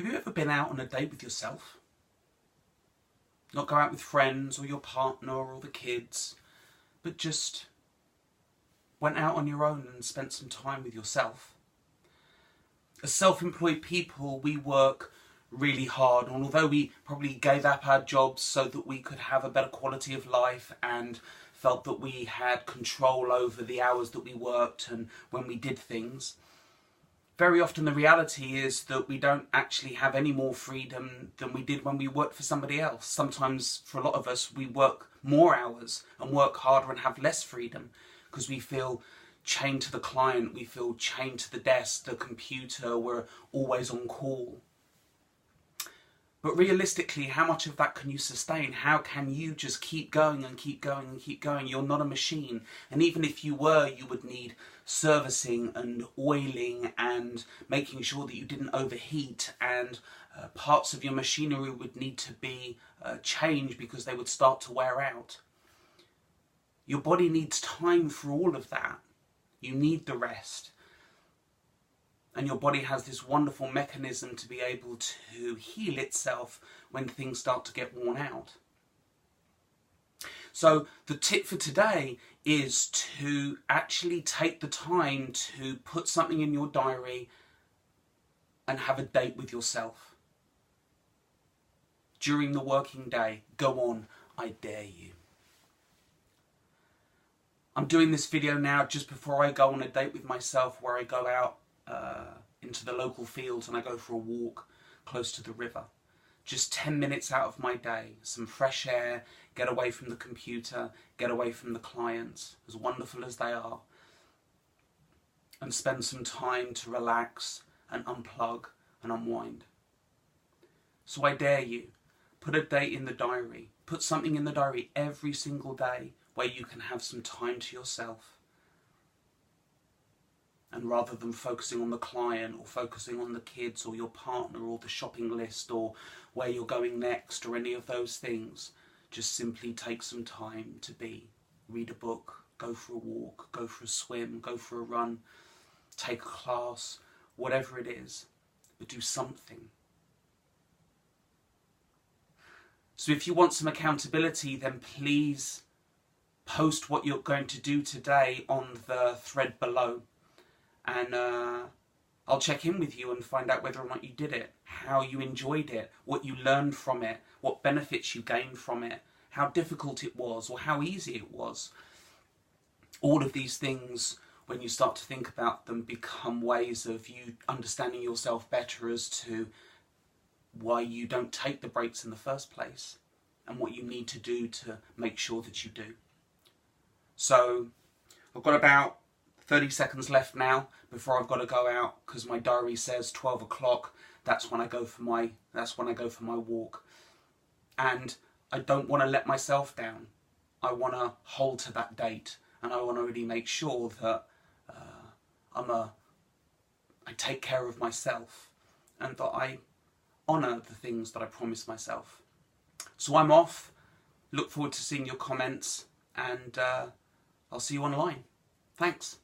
Have you ever been out on a date with yourself? Not go out with friends or your partner or the kids, but just went out on your own and spent some time with yourself. As self-employed people, we work really hard, and although we probably gave up our jobs so that we could have a better quality of life and felt that we had control over the hours that we worked and when we did things, very often the reality is that we don't actually have any more freedom than we did when we worked for somebody else. Sometimes, for a lot of us, we work more hours and work harder and have less freedom because we feel chained to the client, we feel chained to the desk, the computer, we're always on call. But realistically, how much of that can you sustain? How can you just keep going and keep going and keep going? You're not a machine. And even if you were, you would need servicing and oiling and making sure that you didn't overheat, and parts of your machinery would need to be changed because they would start to wear out. Your body needs time for all of that. You need the rest. And your body has this wonderful mechanism to be able to heal itself when things start to get worn out. So the tip for today is to actually take the time to put something in your diary and have a date with yourself. During the working day, go on, I dare you. I'm doing this video now just before I go on a date with myself, where I go out into the local fields and I go for a walk close to the river. Just 10 minutes out of my day, some fresh air, get away from the computer, get away from the clients, as wonderful as they are, and spend some time to relax and unplug and unwind. So I dare you, put a date in the diary, put something in the diary every single day where you can have some time to yourself. And rather than focusing on the client or focusing on the kids or your partner or the shopping list or where you're going next or any of those things, just simply take some time to be. Read a book, go for a walk, go for a swim, go for a run, take a class, whatever it is, but do something. So if you want some accountability, then please post what you're going to do today on the thread below. And I'll check in with you and find out whether or not you did it, how you enjoyed it, what you learned from it, what benefits you gained from it, how difficult it was or how easy it was. All of these things, when you start to think about them, become ways of you understanding yourself better as to why you don't take the breaks in the first place and what you need to do to make sure that you do. So I've got about 30 seconds left now before I've got to go out, because my diary says 12 o'clock. That's when I go for my walk. And I don't want to let myself down. I want to hold to that date, and I want to really make sure that I take care of myself and that I honour the things that I promise myself. So I'm off. Look forward to seeing your comments, and I'll see you online. Thanks.